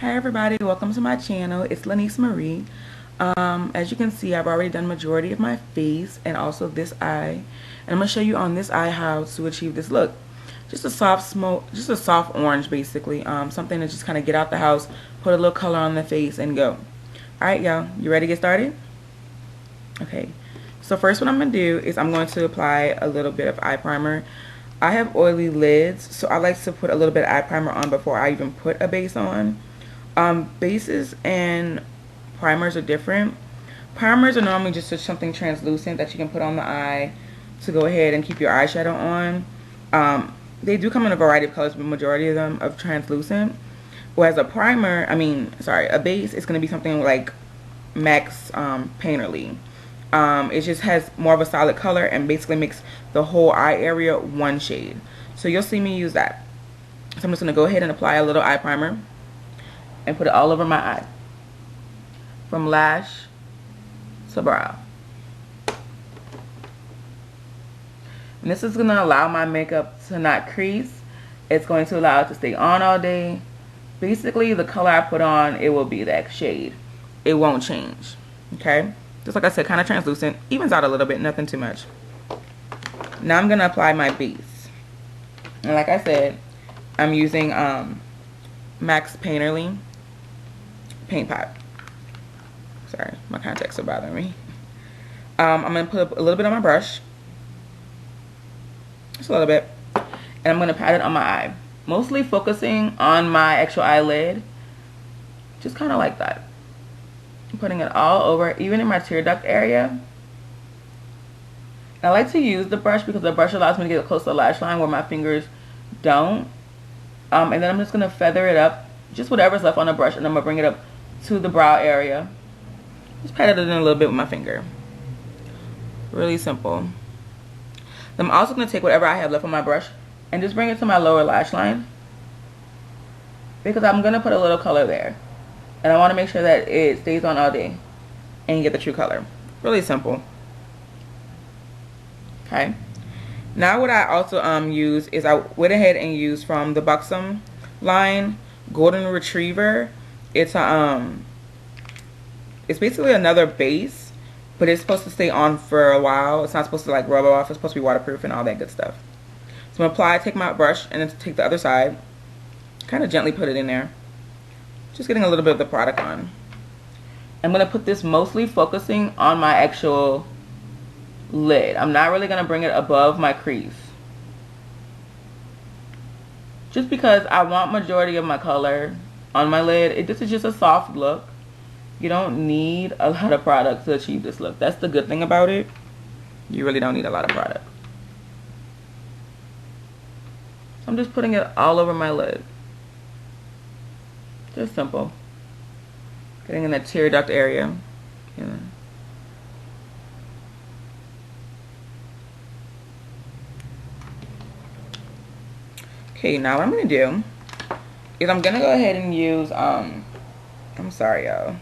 Hi everybody, welcome to my channel. It's Lanice Marie. As you can see, I've already done majority of my face and also this eye. And I'm going to show you on this eye how to achieve this look. Just a soft orange basically. Something to just kind of get out the house, put a little color on the face and go. Alright y'all, you ready to get started? Okay, so first what I'm going to do is I'm going to apply a little bit of eye primer. I have oily lids, so I like to put a little bit of eye primer on before I even put a base on. Bases and primers are different. Primers are normally just something translucent that you can put on the eye to go ahead and keep your eyeshadow on. They do come in a variety of colors, but majority of them are translucent. Whereas a a base is going to be something like MAC's Painterly. It just has more of a solid color and basically makes the whole eye area one shade. So you'll see me use that. So I'm just going to go ahead and apply a little eye primer and put it all over my eye, from lash to brow. And this is going to allow my makeup to not crease. It's going to allow it to stay on all day. Basically, the color I put on, it will be that shade. It won't change. Okay? Just like I said, kind of translucent. Evens out a little bit, nothing too much. Now I'm going to apply my base. And like I said, I'm using MAC's Painterly paint pot. Sorry, my contacts are bothering me. I'm going to put a little bit on my brush. Just a little bit. And I'm going to pat it on my eye. Mostly focusing on my actual eyelid. Just kind of like that. I'm putting it all over, even in my tear duct area. I like to use the brush because the brush allows me to get close to the lash line where my fingers don't. And then I'm just going to feather it up. Just whatever's left on the brush. And I'm going to bring it up to the brow area. Just pat it in a little bit with my finger. Really simple. Then I'm also going to take whatever I have left on my brush and just bring it to my lower lash line, because I'm going to put a little color there. And I want to make sure that it stays on all day and you get the true color. Really simple. Okay. Now what I also use is I went ahead and used from the Buxom line Golden Retriever. It's basically another base, but it's supposed to stay on for a while. It's not supposed to like rub off. It's supposed to be waterproof and all that good stuff. So I'm gonna take my brush and then take the other side, kind of gently put it in there. Just getting a little bit of the product on. I'm gonna put this mostly focusing on my actual lid. I'm not really gonna bring it above my crease, just because I want majority of my color on my lid. This is just a soft look. You don't need a lot of product to achieve this look. That's the good thing about it. You really don't need a lot of product. So I'm just putting it all over my lid. Just simple. Getting in that tear duct area. Yeah. Okay, now what I'm going to do is I'm going to go ahead and use, I'm sorry y'all,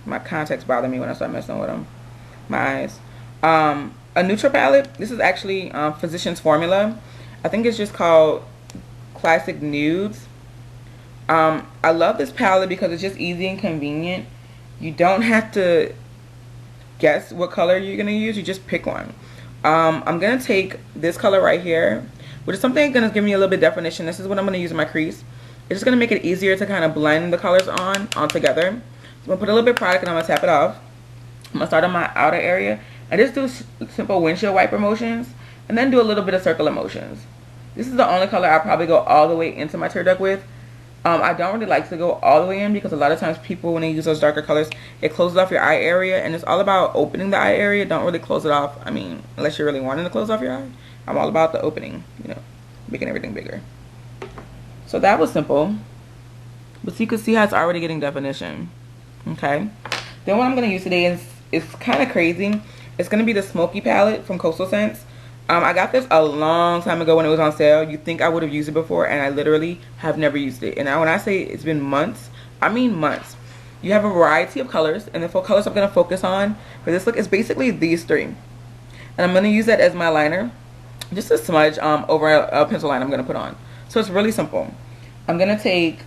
my contacts bother me when I start messing with them, my eyes. A neutral palette. This is actually Physicians Formula. I think it's just called Classic Nudes. I love this palette because it's just easy and convenient. You don't have to guess what color you're going to use. You just pick one. I'm going to take this color right here, which is something going to give me a little bit of definition. This is what I'm going to use in my crease. It's just going to make it easier to kind of blend the colors on together. So I'm going to put a little bit of product and I'm going to tap it off. I'm going to start on my outer area and just do simple windshield wiper motions and then do a little bit of circular motions. This is the only color I'll probably go all the way into my tear duct with. I don't really like to go all the way in because a lot of times people, when they use those darker colors, it closes off your eye area, and it's all about opening the eye area. Don't really close it off. I mean, unless you're really wanting to close off your eye. I'm all about the opening, you know, making everything bigger. So that was simple, but you can see how it's already getting definition. Okay. Then what I'm going to use today is kind of crazy. It's going to be the Smokey palette from Coastal Scents. I got this a long time ago when it was on sale. You'd think I would have used it before, and I literally have never used it. And now when I say it's been months, I mean months. You have a variety of colors, and the colors I'm going to focus on for this look is basically these three. And I'm going to use that as my liner. Just a smudge over a pencil line I'm going to put on. So it's really simple. I'm going to take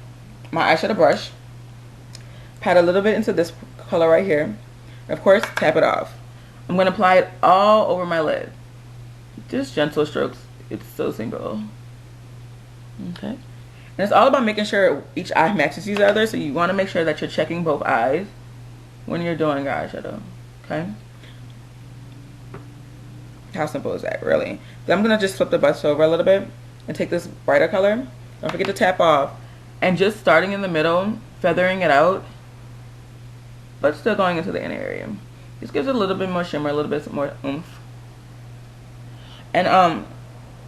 my eyeshadow brush, pat a little bit into this color right here. And of course, tap it off. I'm going to apply it all over my lid. Just gentle strokes. It's so simple. Okay. And it's all about making sure each eye matches each other. So you want to make sure that you're checking both eyes when you're doing your eyeshadow. Okay. How simple is that, really? Then I'm going to just flip the brush over a little bit and take this brighter color. Don't forget to tap off. And just starting in the middle, feathering it out, but still going into the inner area. Just gives it a little bit more shimmer, a little bit more oomph. And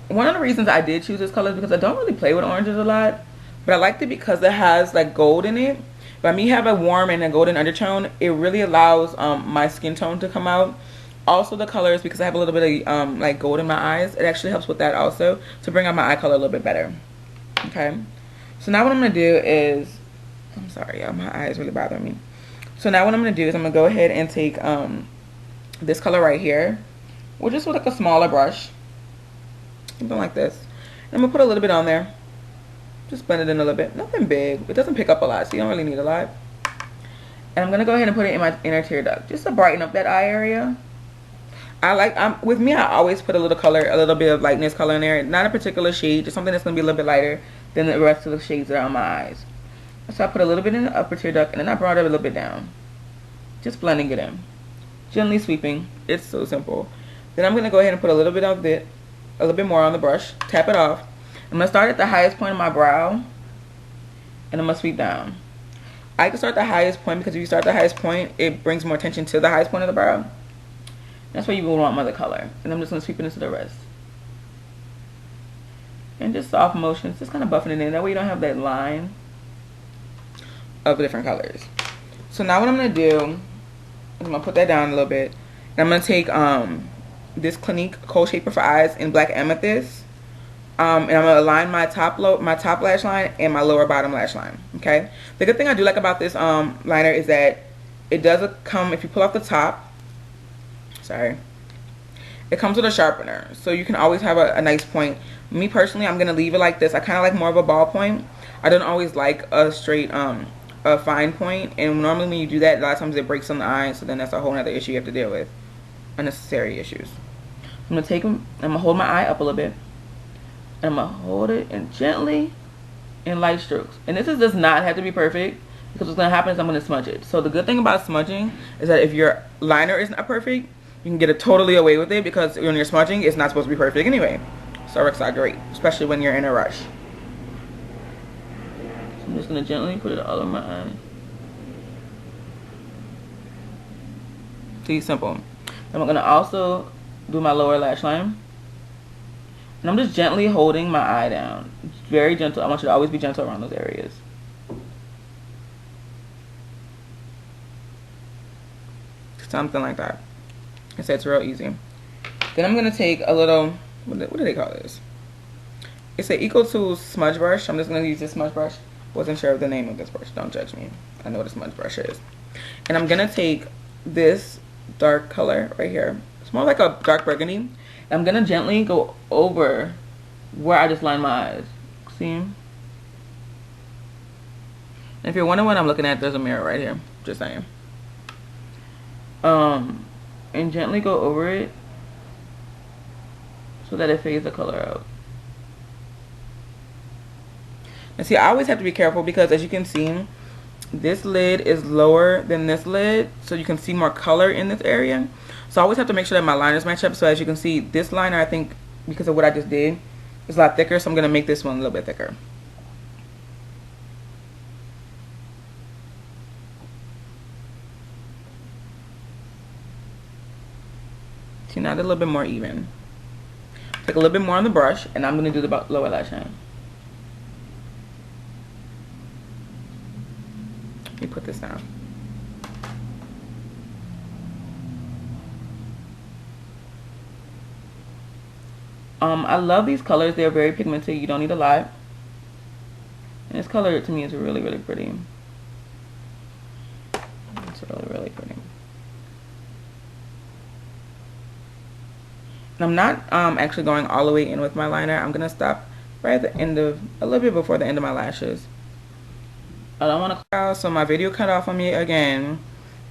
one of the reasons I did choose this color is because I don't really play with oranges a lot, but I liked it because it has like gold in it. By me having a warm and a golden undertone, it really allows my skin tone to come out. Also the colors, because I have a little bit of like gold in my eyes, it actually helps with that also to bring out my eye color a little bit better. Okay, so now what I'm gonna do is, I'm sorry y'all, my eye is really bothering me. So now what I'm gonna do is I'm gonna go ahead and take this color right here, which is with like a smaller brush, something like this. And I'm gonna put a little bit on there, just blend it in a little bit, nothing big, it doesn't pick up a lot, so you don't really need a lot. And I'm gonna go ahead and put it in my inner tear duct, just to brighten up that eye area. With me, I always put a little color, a little bit of lightness color in there. Not a particular shade, just something that's going to be a little bit lighter than the rest of the shades that are on my eyes. So I put a little bit in the upper tear duct, and then I brought it a little bit down. Just blending it in. Gently sweeping. It's so simple. Then I'm going to go ahead and put a little bit of it, a little bit more on the brush. Tap it off. I'm going to start at the highest point of my brow, and I'm going to sweep down. I can start the highest point because if you start the highest point, it brings more attention to the highest point of the brow. That's why you would want mother color. And I'm just going to sweep it into the rest. And just soft motions, just kind of buffing it in. That way you don't have that line of different colors. So now what I'm going to do is I'm going to put that down a little bit. And I'm going to take this Clinique Kohl Shaper for Eyes in Black Amethyst. And I'm going to align my top lash line and my lower bottom lash line. Okay. The good thing I do like about this liner is that it does come, if you pull off the top, sorry, it comes with a sharpener, so you can always have a nice point. Me personally, I'm gonna leave it like this. I kind of like more of a ball point. I don't always like a straight a fine point, and normally when you do that, a lot of times it breaks on the eye, so then that's a whole other issue you have to deal with, unnecessary issues. I'm gonna take them, I'm gonna hold my eye up a little bit, and I'm gonna hold it and gently in light strokes. And this does not have to be perfect, because what's gonna happen is I'm gonna smudge it. So the good thing about smudging is that if your liner is not perfect, you can get it totally away with it, because when you're smudging, it's not supposed to be perfect anyway. So it works out great, especially when you're in a rush. So I'm just going to gently put it all over my eye. See, simple. Then I'm going to also do my lower lash line. And I'm just gently holding my eye down. It's very gentle. I want you to always be gentle around those areas. Something like that. It's real easy. Then I'm going to take a little, what do they call this? It's an Eco Tools smudge brush. I'm just going to use this smudge brush. Wasn't sure of the name of this brush. Don't judge me. I know what a smudge brush is. And I'm going to take this dark color right here. It's more like a dark burgundy. And I'm going to gently go over where I just lined my eyes. See? And if you're wondering what I'm looking at, there's a mirror right here. Just saying. And gently go over it so that it fades the color out. And see, I always have to be careful because, as you can see, this lid is lower than this lid, so you can see more color in this area. So I always have to make sure that my liners match up. So as you can see, this liner, I think, because of what I just did, is a lot thicker, so I'm going to make this one a little bit thicker. See, now they're a little bit more even. Take a little bit more on the brush, and I'm going to do the lower lash line. Let me put this down. I love these colors. They're very pigmented. You don't need a lot. And this color, to me, is really, really pretty. It's really, really pretty. I'm not actually going all the way in with my liner. I'm going to stop right at the end of, a little bit before the end of my lashes. I don't want to cloud, so my video cut off on me again.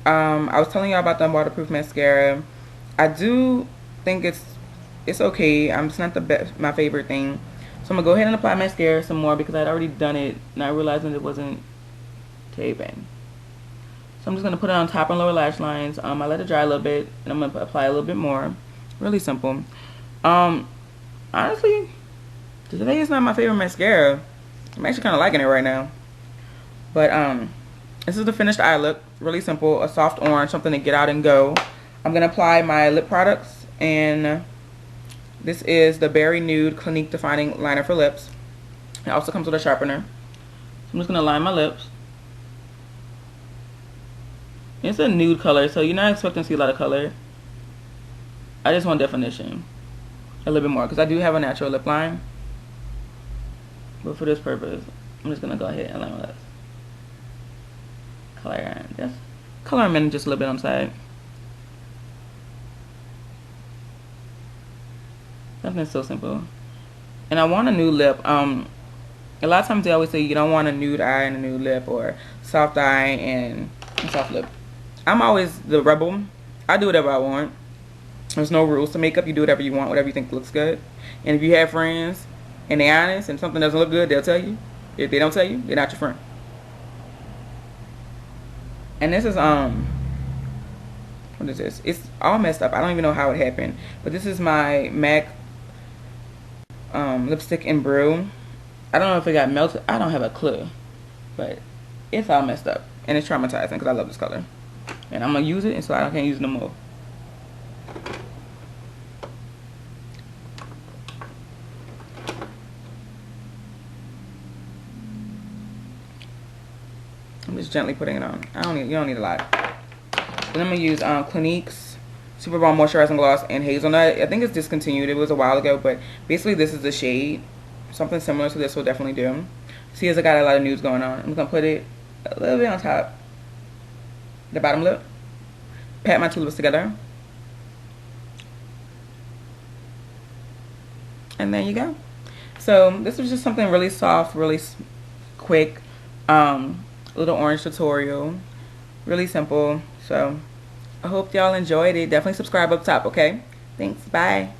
I was telling y'all about the waterproof mascara. I do think it's okay. It's not the best, my favorite thing. So I'm gonna go ahead and apply mascara some more because I'd already done it and I realized that it wasn't taping. So I'm just gonna put it on top and lower lash lines. I let it dry a little bit and I'm gonna apply a little bit more. Really simple. Honestly, today is not my favorite mascara. I'm actually kind of liking it right now. But this is the finished eye look. Really simple. A soft orange, something to get out and go. I'm gonna apply my lip products, and this is the Berry Nude Clinique Defining Liner for Lips. It also comes with a sharpener. So I'm just gonna line my lips. It's a nude color, so you're not expecting to see a lot of color. I just want definition a little bit more because I do have a natural lip line. But for this purpose, I'm just gonna go ahead and line my lips. Color them in just a little bit on the side. Something so simple. And I want a nude lip. A lot of times they always say you don't want a nude eye and a nude lip, or soft eye and a soft lip. I'm always the rebel. I do whatever I want. There's no rules to makeup. You do whatever you want, whatever you think looks good. And if you have friends and they're honest and something doesn't look good, they'll tell you. If they don't tell you, they're not your friend. And this is what is this? It's all messed up. I don't even know how it happened. But this is my MAC lipstick in Brew. I don't know if it got melted. I don't have a clue. But it's all messed up. And it's traumatizing because I love this color. And I'm going to use it, and so I can't use it no more. I'm just gently putting it on. You don't need a lot. Then I'm going to use Clinique's Super Balm Moisturizing Gloss and Hazelnut. I think it's discontinued. It was a while ago, but basically this is the shade. Something similar to this will definitely do. See, as I got a lot of nudes going on. I'm going to put it a little bit on top. The bottom lip. Pat my two lips together. And there you go. So this was just something really soft, really quick. Little orange tutorial. Really simple. So I hope y'all enjoyed it. Definitely subscribe up top, okay? Thanks. Bye.